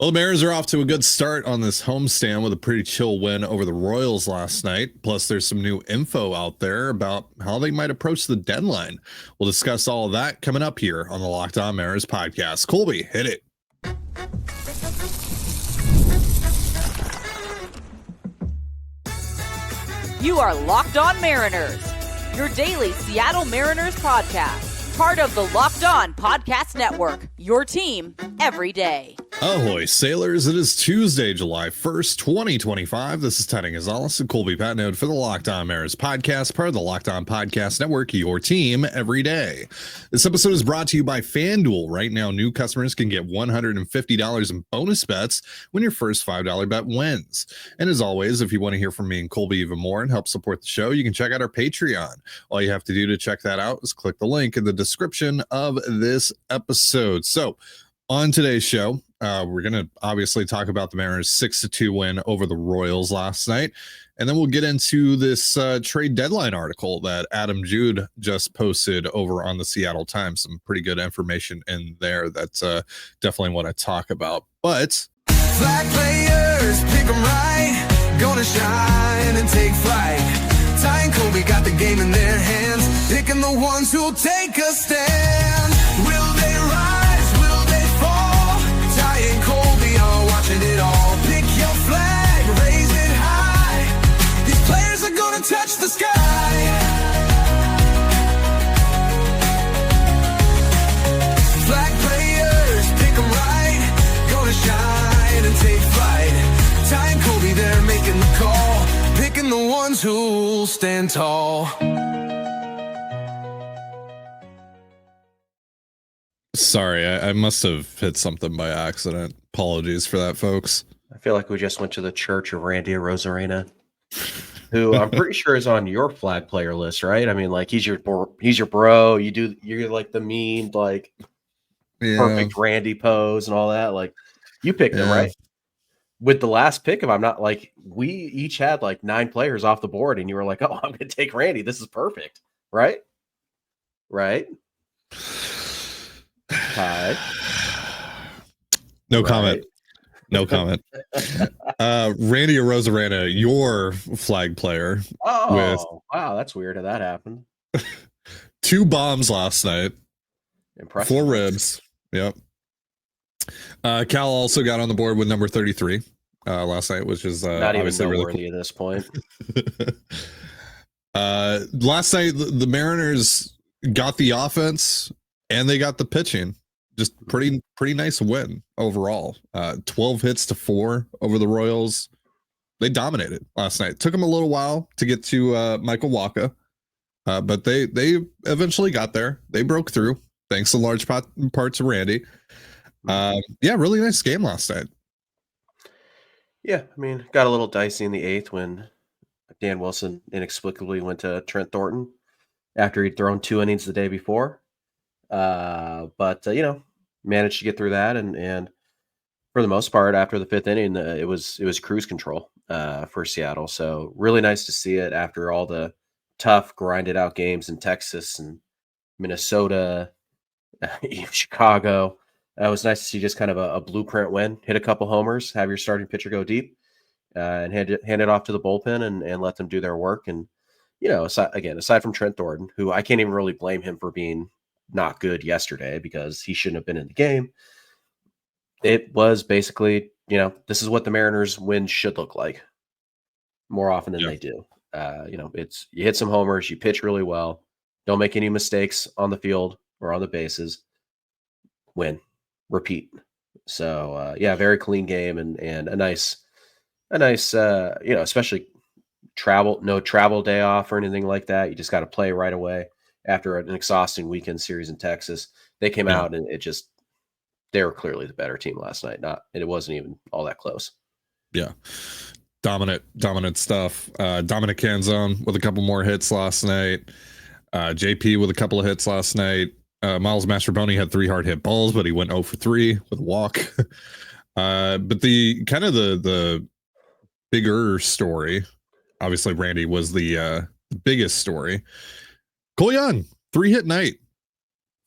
Well, the Mariners are off to a good start on this homestand with a pretty chill win over the Royals last night. Plus, there's some new info out there about how they might approach the deadline. We'll discuss all of that coming up here on the Locked On Mariners podcast. Colby, hit it. You are Locked On Mariners, your daily Seattle Mariners podcast, part of the Locked On Podcast Network, your team every day. Ahoy, sailors. It is Tuesday, July 1st, 2025. This is Teddy Gonzalez and Colby Patnode for the Locked On Mariners podcast, part of the Locked On Podcast Network, your team every day. This episode is brought to you by FanDuel. Right now, new customers can get $150 in bonus bets when your first $5 bet wins. And as always, if you want to hear from me and Colby even more and help support the show, you can check out our Patreon. All you have to do to check that out is click the link in the description of this episode. So, on today's show, we're going to obviously talk about the Mariners' 6-2 win over the Royals last night. And then we'll get into this trade deadline article that Adam Jude just posted over on the Seattle Times. Some pretty good information in there that's definitely want to talk about. But flag players, pick 'em right, gonna shine and take flight. Ty and Colby got the game in their hands, picking the ones who'll take a stand. Will they rise? Will they fall? Ty and Colby are watching it all. Pick your flag, raise it high. These players are gonna touch the sky. Flag players, pick 'em right, gonna shine and take flight. Ty and Colby, they're making the call, picking the ones who'll stand tall. sorry, I must have hit something by accident. Apologies for that, folks. I feel like we just went to the church of Randy Arozarena, who I'm pretty sure is on your flag player list, right? I mean, like he's your bro. You're like the mean, like perfect Randy pose and all that. Like you picked him, right? With the last pick, if I'm not like, we each had like 9 players off the board, and you were like, "Oh, I'm going to take Randy. This is perfect." Right? Right? Hi. No comment. No comment. Randy Arozarena, your flag player. Oh, wow. That's weird how that happened. 2 bombs last night. Impressive. 4 ribs. Yep. Cal also got on the board with number 33 last night, which is not even obviously really worthy at this point. Last night, the Mariners got the offense and they got the pitching. Just pretty nice win overall. 12 hits to 4 over the Royals. They dominated last night. Took them a little while to get to Michael Wacha, but they eventually got there. They broke through, thanks in large part to Randy. Yeah, really nice game last night. Yeah, I mean, got a little dicey in the 8th when Dan Wilson inexplicably went to Trent Thornton after he'd thrown 2 innings the day before. But managed to get through that, and for the most part, after the 5th inning, it was cruise control for Seattle. So really nice to see it after all the tough, grinded out games in Texas and Minnesota, Chicago. It was nice to see just kind of a blueprint win, hit a couple homers, have your starting pitcher go deep, and hand it off to the bullpen and let them do their work. And, aside from Trent Thornton, who I can't even really blame him for being not good yesterday because he shouldn't have been in the game. It was basically, this is what the Mariners win should look like more often than they do. It's you hit some homers, you pitch really well, don't make any mistakes on the field or on the bases, win. Repeat. So very clean game and a nice, especially no travel day off or anything like that. You just got to play right away after an exhausting weekend series in Texas. They came out and they were clearly the better team last night. It wasn't even all that close. Yeah. Dominant stuff. Dominic Canzone with a couple more hits last night. JP with a couple of hits last night. Miles Mastrobuoni had 3 hard hit balls, but he went 0 for 3 with a walk. But the kind of the bigger story, obviously Randy was the biggest story. Cole Young, 3-hit night.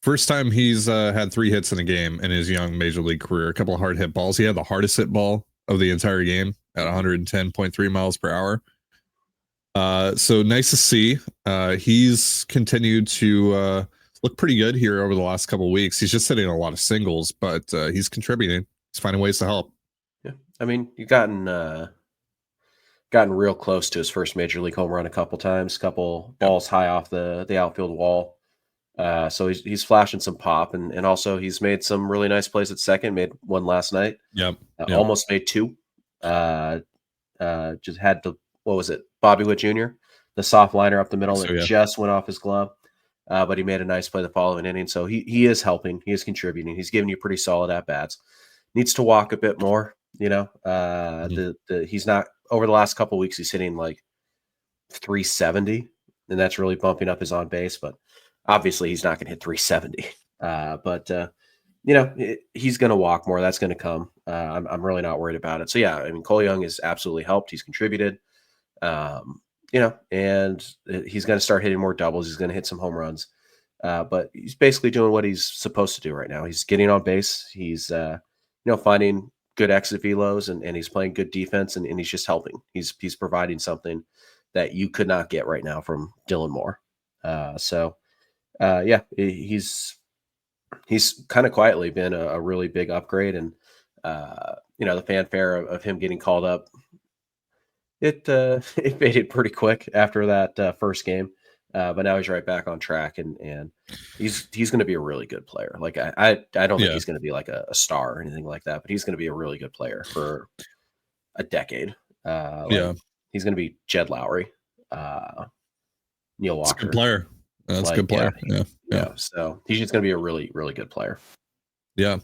First time he's had 3 hits in a game in his young major league career. A couple of hard hit balls. He had the hardest hit ball of the entire game at 110.3 miles per hour. So nice to see. He's continued to look pretty good here over the last couple of weeks. He's just hitting a lot of singles, but he's contributing. He's finding ways to help. Yeah, I mean, you've gotten real close to his first major league home run a couple times, couple balls high off the outfield wall. So he's flashing some pop, and also he's made some really nice plays at second. Made one last night. Yep. Almost made 2. Just had the, what was it, Bobby Witt Jr., the soft liner up the middle that just went off his glove. But he made a nice play the following inning. So he is helping. He is contributing. He's giving you pretty solid at bats. Needs to walk a bit more. You know, he's not, over the last couple of weeks, he's hitting like 370, and that's really bumping up his on base. But obviously, he's not going to hit 370. But you know, he's going to walk more. That's going to come. I'm really not worried about it. So yeah, I mean, Cole Young has absolutely helped. He's contributed. You know, and he's going to start hitting more doubles. He's going to hit some home runs. But he's basically doing what he's supposed to do right now. He's getting on base. He's you know, finding good exit velos, and he's playing good defense, and he's just helping. He's providing something that you could not get right now from Dylan Moore. So yeah, he's kind of quietly been a really big upgrade, and you know, the fanfare of him getting called up, it faded pretty quick after that first game. But now he's right back on track, and he's going to be a really good player. Like I don't think he's going to be like a star or anything like that, but he's going to be a really good player for a decade. He's going to be Jed Lowry, Neil Walker. That's a good player. That's like, a good player. Yeah. So he's just going to be a really, really good player. Yeah.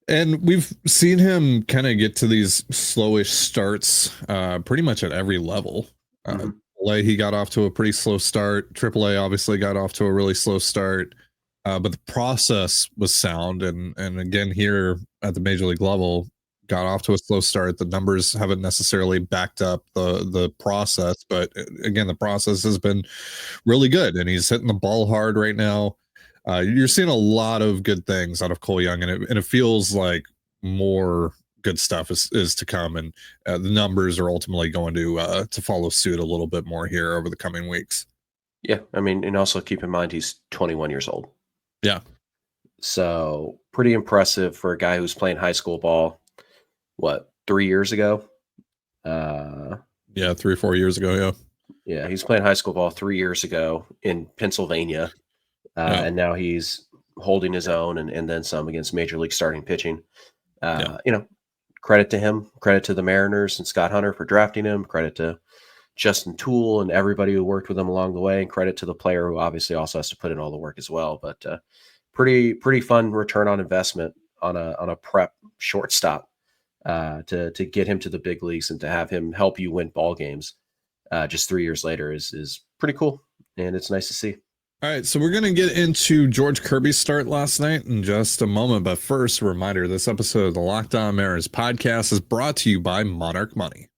And we've seen him kind of get to these slowish starts pretty much at every level. He got off to a pretty slow start. AAA obviously got off to a really slow start, but the process was sound. And again, here at the major league level, got off to a slow start. The numbers haven't necessarily backed up the process, but again, the process has been really good, and he's hitting the ball hard right now. You're seeing a lot of good things out of Cole Young, and it feels like more good stuff is to come, and the numbers are ultimately going to follow suit a little bit more here over the coming weeks. Yeah, I mean, and also keep in mind he's 21 years old. Yeah, so pretty impressive for a guy who's playing high school ball. What, 3 years ago? 3 or 4 years ago. Yeah, he's playing high school ball 3 years ago in Pennsylvania. And now he's holding his own and then some against major league starting pitching. You know, credit to him, credit to the Mariners and Scott Hunter for drafting him, credit to Justin Toole and everybody who worked with him along the way, and credit to the player who obviously also has to put in all the work as well. But pretty fun return on investment on a prep shortstop to get him to the big leagues and to have him help you win ball games just 3 years later is pretty cool, and it's nice to see. All right, so we're going to get into George Kirby's start last night in just a moment. But first, a reminder, this episode of the Locked On Mariners podcast is brought to you by Monarch Money.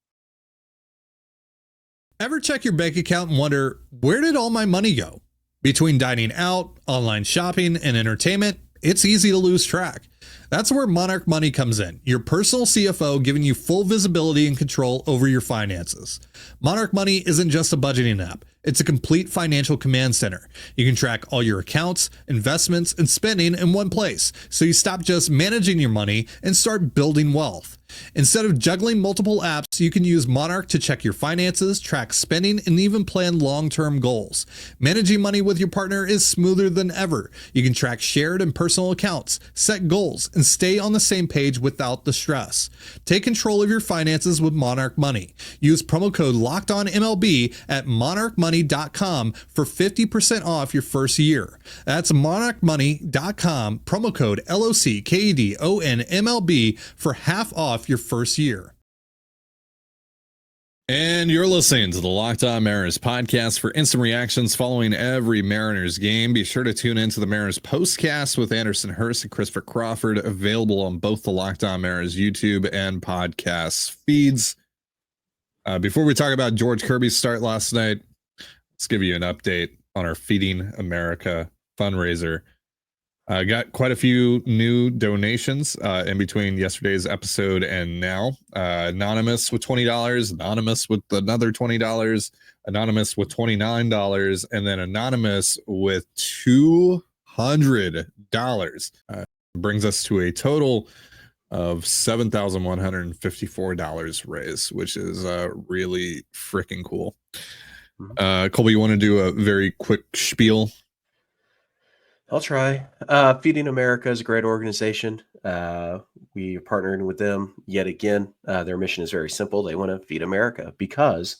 Ever check your bank account and wonder, where did all my money go? Between dining out, online shopping, and entertainment, it's easy to lose track. That's where Monarch Money comes in, your personal CFO giving you full visibility and control over your finances. Monarch Money isn't just a budgeting app. It's a complete financial command center. You can track all your accounts, investments, and spending in one place, so you stop just managing your money and start building wealth. Instead of juggling multiple apps, you can use Monarch to check your finances, track spending, and even plan long-term goals. Managing money with your partner is smoother than ever. You can track shared and personal accounts, set goals, and stay on the same page without the stress. Take control of your finances with Monarch Money. Use promo code LOCKEDONMLB at monarchmoney.com for 50% off your first year. That's monarchmoney.com, promo code LOCKEDONMLB for half off your first year. And you're listening to the Locked On Mariners podcast. For instant reactions following every Mariners game, be sure to tune into the Mariners postcast with Anderson Hurst and Christopher Crawford, available on both the Locked On Mariners YouTube and podcast feeds. Before we talk about George Kirby's start last night, let's give you an update on our Feeding America fundraiser. Got quite a few new donations in between yesterday's episode and now. Anonymous with $20, Anonymous with another $20, Anonymous with $29, and then Anonymous with $200. Brings us to a total of $7,154 raised, which is really freaking cool. Colby, you want to do a very quick spiel? I'll try. Feeding America is a great organization. We are partnering with them yet again. Their mission is very simple. They want to feed America because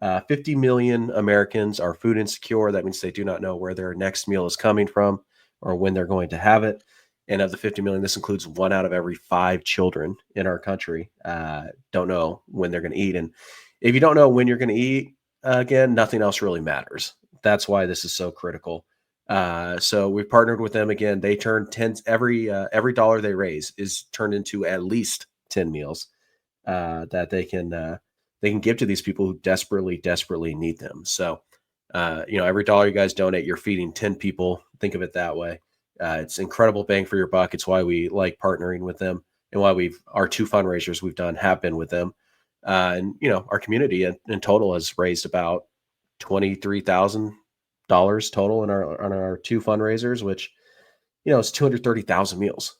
50 million Americans are food insecure. That means they do not know where their next meal is coming from or when they're going to have it. And of the 50 million, this includes 1 out of every 5 children in our country don't know when they're going to eat. And if you don't know when you're going to eat, again, nothing else really matters. That's why this is so critical. So we've partnered with them again. They turn 10 every dollar they raise is turned into at least 10 meals that they can give to these people who desperately need them. So every dollar you guys donate, you're feeding 10 people. Think of it that way. It's incredible bang for your buck. It's why we like partnering with them and why our 2 fundraisers we've done have been with them. And our community in total has raised about $23,000 total on our 2 fundraisers, which is 230,000 meals,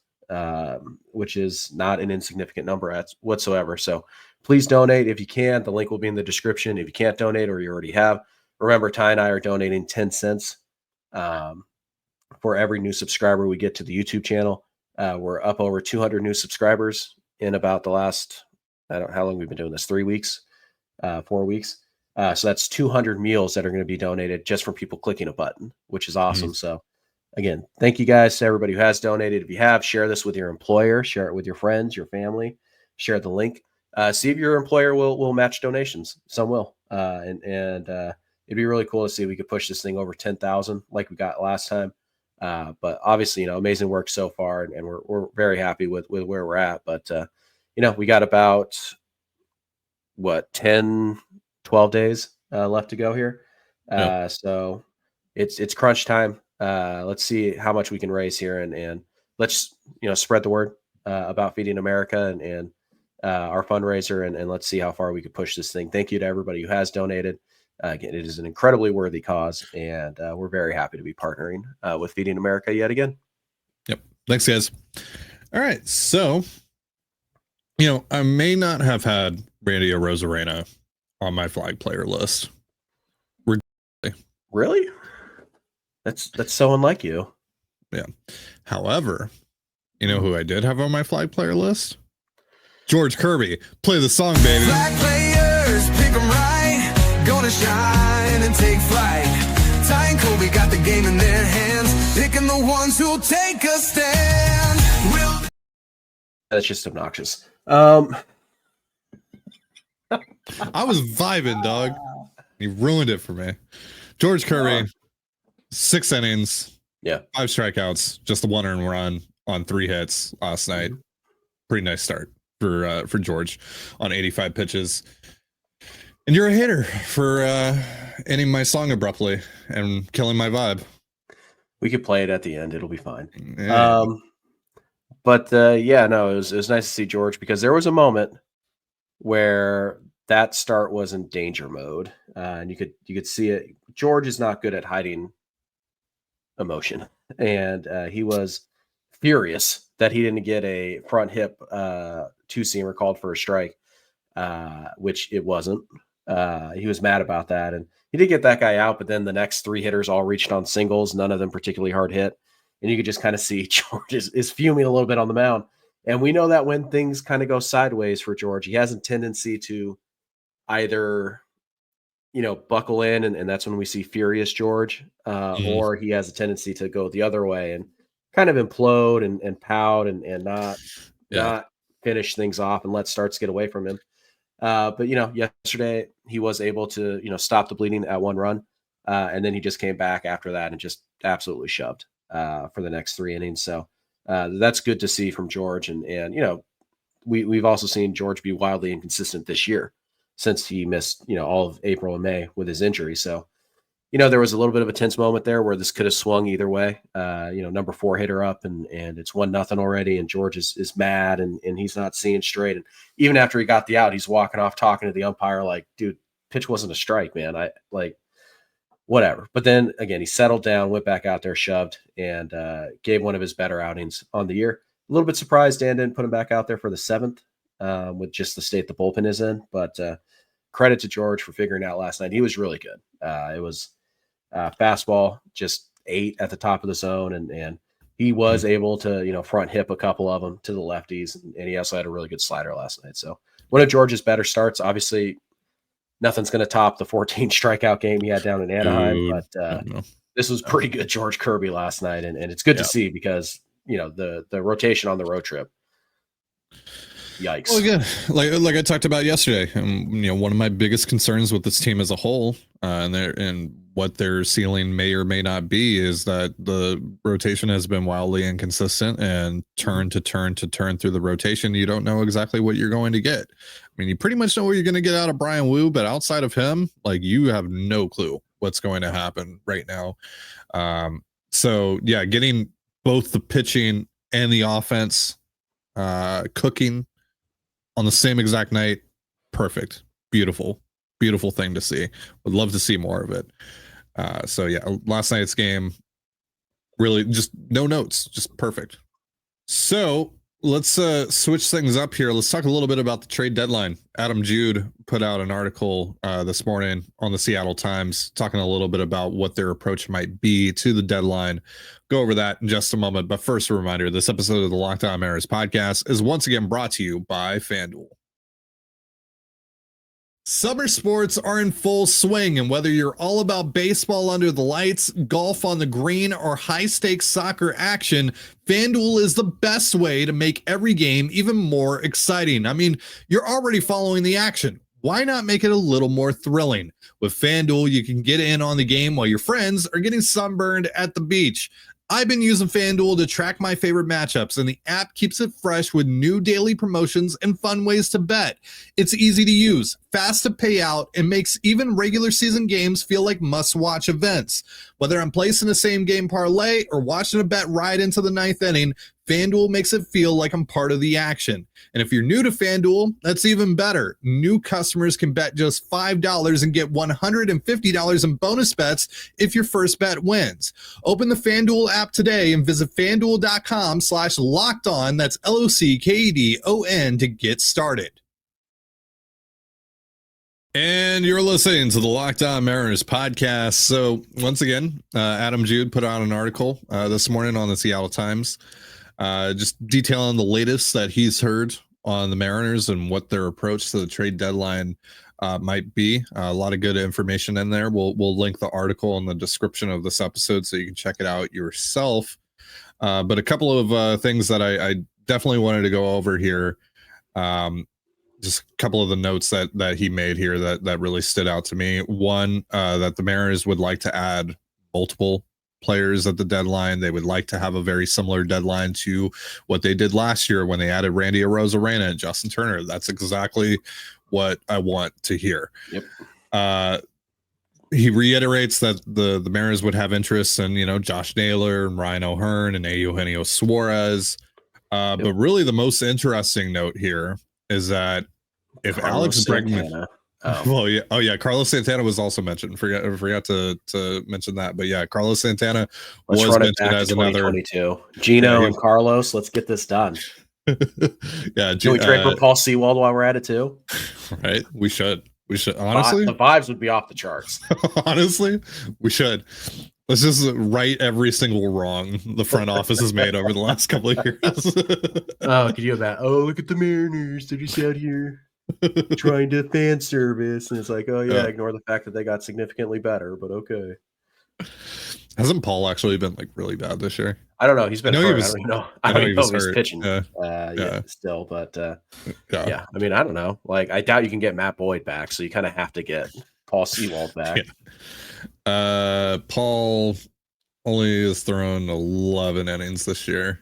which is not an insignificant number whatsoever. So please donate if you can. The link will be in the description. If you can't donate or you already have, remember Ty and I are donating 10 cents for every new subscriber we get to the YouTube channel. We're up over 200 new subscribers in about the last, I don't know how long we've been doing this, 3 weeks, 4 weeks. So that's 200 meals that are going to be donated just from people clicking a button, which is awesome. So again, thank you guys to everybody who has donated. If you have, share this with your employer, share it with your friends, your family, share the link. See if your employer will match donations. Some will. And it'd be really cool to see if we could push this thing over 10,000 like we got last time. But obviously, amazing work so far, and we're very happy with where we're at. But we got about 10, 12 days left to go here. So it's crunch time. Let's see how much we can raise here, and let's spread the word about Feeding America and our fundraiser, and let's see how far we could push this thing. Thank you to everybody who has donated. Again, it is an incredibly worthy cause, and we're very happy to be partnering with Feeding America yet again. Yep. Thanks, guys. All right. So, I may not have had Randy Arozarena on my flag player list. Really? That's so unlike you. Yeah. However, who I did have on my flag player list? George Kirby. Play the song, baby. Flag players, pick 'em right. Gonna shine and take flight. Ty and Colby got the game in their hands, picking the ones who'll take a stand. That's just obnoxious. I was vibing, dog. You ruined it for me. George Kirby, 6 innings, 5 strikeouts, just a 1 earned run on 3 hits last night. Pretty nice start for George on 85 pitches. And you're a hitter for ending my song abruptly and killing my vibe. We could play it at the end. It'll be fine. Yeah. But it was nice to see George, because there was a moment where that start was in danger mode, and you could see it. George is not good at hiding emotion, and he was furious that he didn't get a front hip 2-seamer called for a strike, which it wasn't. He was mad about that, and he did get that guy out, but then the next 3 hitters all reached on singles, none of them particularly hard hit. And you could just kind of see George is fuming a little bit on the mound. And we know that when things kind of go sideways for George, he has a tendency to either, buckle in, and that's when we see furious George, or he has a tendency to go the other way and kind of implode and pout and not finish things off and let starts get away from him. But yesterday he was able to, stop the bleeding at 1 run. And then he just came back after that and just absolutely shoved for the next 3 innings. So that's good to see from George. And we've also seen George be wildly inconsistent this year since he missed, all of April and May with his injury. So there was a little bit of a tense moment there where this could have swung either way. Number 4 hit her up and it's 1-0 already. And George is mad and he's not seeing straight. And even after he got the out, he's walking off talking to the umpire like, dude, pitch wasn't a strike, man. I like whatever. But then again, he settled down, went back out there, shoved, and gave one of his better outings on the year. A little bit surprised Dan didn't put him back out there for the 7th with just the state the bullpen is in. But credit to George for figuring out last night. He was really good. It was fastball, just 8 at the top of the zone. And he was able to, front hip a couple of them to the lefties. And he also had a really good slider last night. So one of George's better starts. Obviously, nothing's going to top the 14 strikeout game he had down in Anaheim. But this was pretty good George Kirby last night. And it's good to see because, the rotation on the road trip. Yikes. Well, again, like I talked about yesterday, one of my biggest concerns with this team as a whole, and what their ceiling may or may not be, is that the rotation has been wildly inconsistent, and turn to turn through the rotation, you don't know exactly what you're going to get. I mean, you pretty much know what you're going to get out of Brian Wu, but outside of him, like, you have no clue what's going to happen right now. So yeah, getting both the pitching and the offense cooking on the same exact night, perfect, beautiful thing to see. Would love to see more of it. So yeah, last night's game, really just no notes, just perfect. So let's switch things up here. Let's talk a little bit about the trade deadline. Adam Jude put out an article this morning on the Seattle Times talking a little bit about what their approach might be to the deadline. Go over that in just a moment. But first, a reminder, this episode of the Locked On Mariners podcast is once again brought to you by FanDuel. Summer sports are in full swing, and whether you're all about baseball under the lights, golf on the green, or high-stakes soccer action, FanDuel is the best way to make every game even more exciting. I mean, you're already following the action. Why not make it a little more thrilling? With FanDuel, you can get in on the game while your friends are getting sunburned at the beach. I've been using FanDuel to track my favorite matchups, and the app keeps it fresh with new daily promotions and fun ways to bet. It's easy to use, fast to pay out, and makes even regular season games feel like must-watch events. Whether I'm placing a same-game parlay or watching a bet right into the 9th inning, FanDuel makes it feel like I'm part of the action. And if you're new to FanDuel, that's even better. New customers can bet just $5 and get $150 in bonus bets if your first bet wins. Open the FanDuel app today and visit FanDuel.com/lockedon. That's LOCKEDON to get started. And you're listening to the Locked On Mariners podcast. So once again, Adam Jude put out an article this morning on the Seattle Times, just detailing the latest that he's heard on the Mariners and what their approach to the trade deadline might be. A lot of good information in there. We'll link the article in the description of this episode so you can check it out yourself. But a couple of things that I definitely wanted to go over here. Just a couple of the notes that he made here that really stood out to me. One, that the Mariners would like to add multiple players at the deadline. They would like to have a very similar deadline to what they did last year when they added Randy Arozarena and Justin Turner. That's exactly what I want to hear. Yep. He reiterates that the Mariners would have interest in, Josh Naylor and Ryan O'Hearn and Eugenio Suarez. Yep. But really the most interesting note here is that if Carlos Alex Bregman, Santana. Carlos Santana was also mentioned. Forgot to mention that, but yeah, Carlos Santana Let's was run it mentioned back as to another. 2022. Gino and Carlos, let's get this done. Yeah, Can we trade for Paul Sewald while we're at it too? Right, we should honestly. The vibes would be off the charts. Honestly, we should. Let's just right every single wrong the front office has made over the last couple of years. Could you have that? Oh, look at the Mariners. They're just out here trying to fan service. And it's like, oh, yeah, ignore the fact that they got significantly better, but okay. Hasn't Paul actually been like really bad this year? I don't know. He's been hurt. I don't know if he's hurt. pitching still, but yeah. I mean, I don't know. Like, I doubt you can get Matt Boyd back, so you kind of have to get Paul Sewald back. Paul only has thrown 11 innings this year.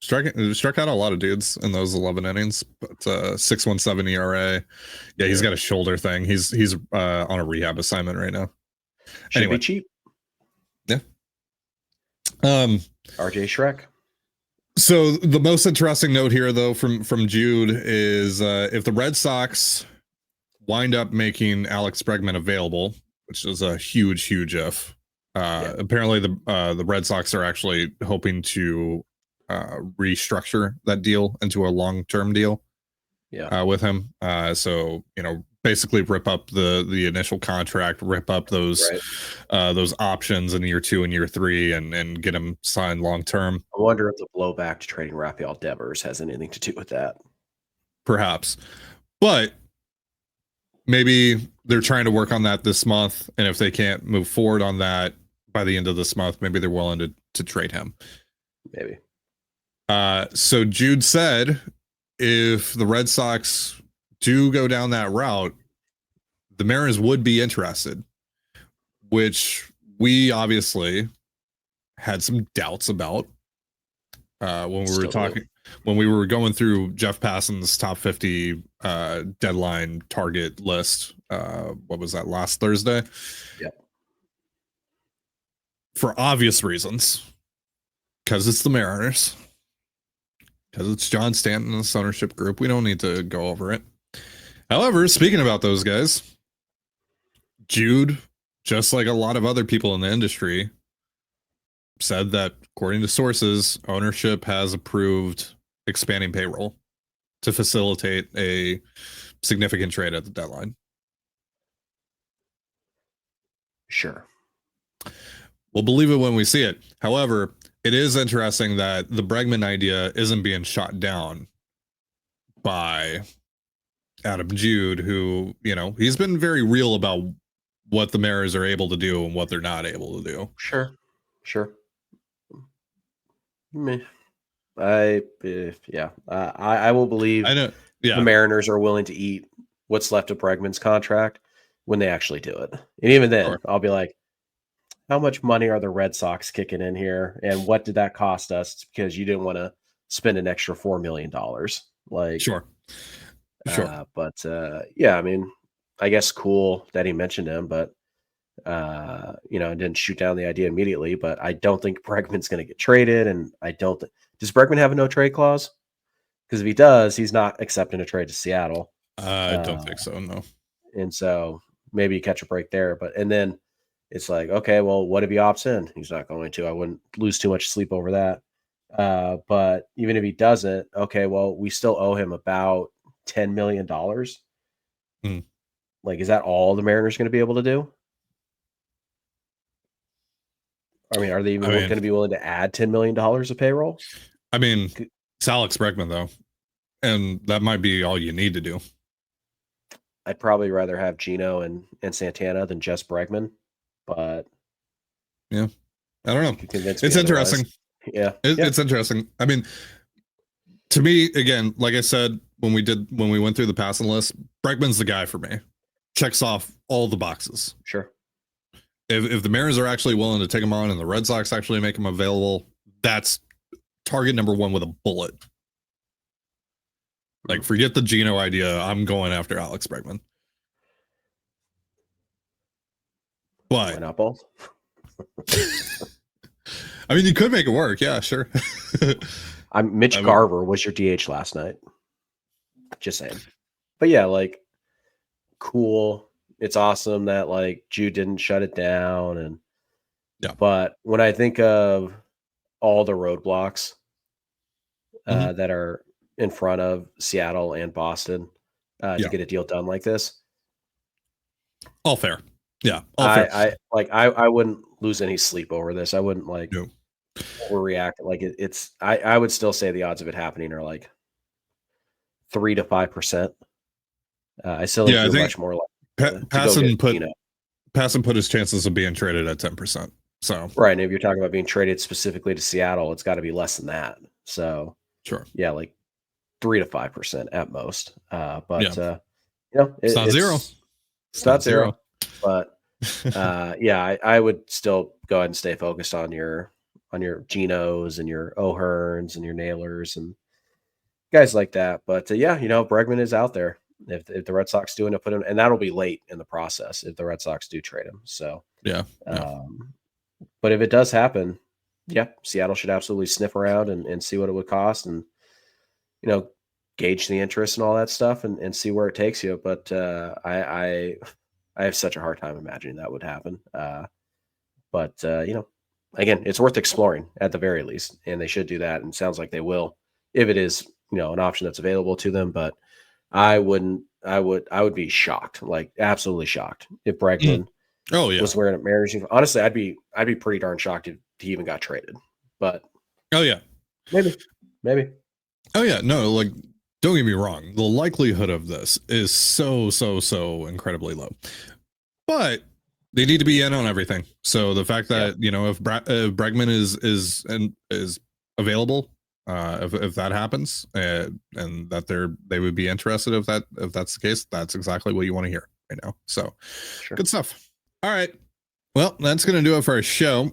Struck out a lot of dudes in those 11 innings, but 6.17 ERA. Yeah, he's got a shoulder thing. He's on a rehab assignment right now. Should Anyway. be cheap. Yeah. RJ Shrek. So the most interesting note here, though, from Jude is if the Red Sox wind up making Alex Bregman available, which is a huge if. Apparently, the Red Sox are actually hoping to restructure that deal into a long-term deal. With him. So basically rip up the initial contract, rip up those options in year 2 and year 3, and get him signed long term. I wonder if the blowback to trading Rafael Devers has anything to do with that. Perhaps, but maybe they're trying to work on that this month, and if they can't move forward on that by the end of this month, maybe they're willing to trade him. Maybe. So Jude said, if the Red Sox do go down that route, the Mariners would be interested, which we obviously had some doubts about when we were going through Jeff Passan's top 50 deadline target list. What was that, last Thursday? Yep. For obvious reasons, because it's the Mariners. Because it's John Stanton and this ownership group. We don't need to go over it. However, speaking about those guys, Jude, just like a lot of other people in the industry, said that according to sources, ownership has approved expanding payroll to facilitate a significant trade at the deadline. Sure. We'll believe it when we see it. However, it is interesting that the Bregman idea isn't being shot down by Adam Jude, who, he's been very real about what the Mariners are able to do and what they're not able to do. Sure. I will believe the Mariners are willing to eat what's left of Bregman's contract when they actually do it. And even then, I'll be like, how much money are the Red Sox kicking in here? And what did that cost us? It's because you didn't want to spend an extra $4 million. Sure. But I mean, I guess cool that he mentioned him, but didn't shoot down the idea immediately. But I don't think Bregman's going to get traded. And does Bregman have a no trade clause? Because if he does, he's not accepting a trade to Seattle. I don't think so, no. And so maybe you catch a break there. And then it's like, okay, well, what if he opts in? He's not going to. I wouldn't lose too much sleep over that. But even if he doesn't, okay, well, we still owe him about $10 million. Is that all the Mariners going to be able to do? I mean, are they even going to be willing to add $10 million of payroll? I mean, it's Alex Bregman, though. And that might be all you need to do. I'd probably rather have Gino and Santana than just Bregman. But yeah, I don't know. It's interesting. Yeah. It's interesting. I mean, to me, again, like I said, when we went through the passing list, Bregman's the guy for me. Checks off all the boxes. Sure. If the Mariners are actually willing to take him on and the Red Sox actually make him available, that's target number 1 with a bullet. Like, forget the Gino idea. I'm going after Alex Bregman. But why not both? I mean, you could make it work. Yeah, sure. Mitch Garver was your DH last night. Just saying. But yeah, cool. It's awesome that Jude didn't shut it down. And but when I think of all the roadblocks that are in front of Seattle and Boston to get a deal done like this, all fair. Yeah, I wouldn't lose any sleep over this. I wouldn't overreact. I would still say the odds of it happening are 3 to 5%. I still think much more Passan put his chances of being traded at 10%. So right, and if you're talking about being traded specifically to Seattle, it's got to be less than that. So sure, 3 to 5% at most. It's not zero. It's not zero. But I would still go ahead and stay focused on your Genos and your O'Hearns and your Nailers and guys like that. But Bregman is out there. if the Red Sox do end up putting him, and that'll be late in the process if the Red Sox do trade him. So yeah. But if it does happen, yeah, Seattle should absolutely sniff around and see what it would cost, and gauge the interest and all that stuff, and see where it takes you. But I have such a hard time imagining that would happen. But again, it's worth exploring at the very least, and they should do that. And it sounds like they will, if it is, an option that's available to them. But I would be shocked, like absolutely shocked, if Bregman was wearing a Mariners uniform. Honestly, I'd be pretty darn shocked if he even got traded. But maybe. Oh yeah, no, like don't get me wrong. The likelihood of this is so incredibly low, but they need to be in on everything. So the fact that if Bregman is available, if that happens, and that they would be interested if that's the case, that's exactly what you want to hear right now. So good stuff. All right, well, that's gonna do it for our show.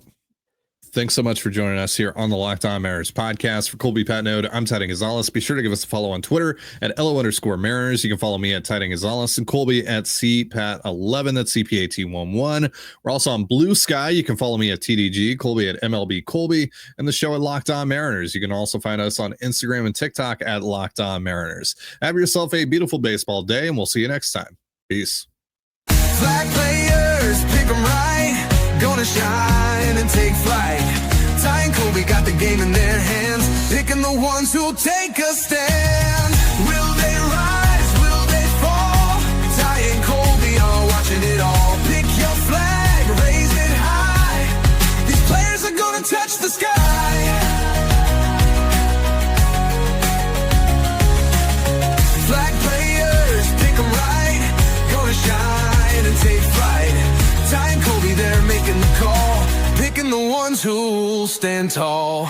Thanks so much for joining us here on the Locked On Mariners podcast. For Colby Patnode, I'm Titan Gonzalez. Be sure to give us a follow on Twitter at LO_Mariners. You can follow me at Titan Gonzalez and Colby at CPAT11. That's CPAT11. We're also on Blue Sky. You can follow me at TDG, Colby at MLB Colby, and the show at Locked On Mariners. You can also find us on Instagram and TikTok at Locked On Mariners. Have yourself a beautiful baseball day, and we'll see you next time. Peace. Flag players, pick 'em right, gonna shine and take flight. Ty and Colby got the game in their hands, picking the ones who'll take a stand. Will they rise, will they fall? Ty and Colby are watching it all. Pick your flag, raise it high. These players are gonna touch the sky. Flag players, pick 'em right, gonna shine and take flight. Ty and Colby, they're making the call, picking the ones who'll stand tall.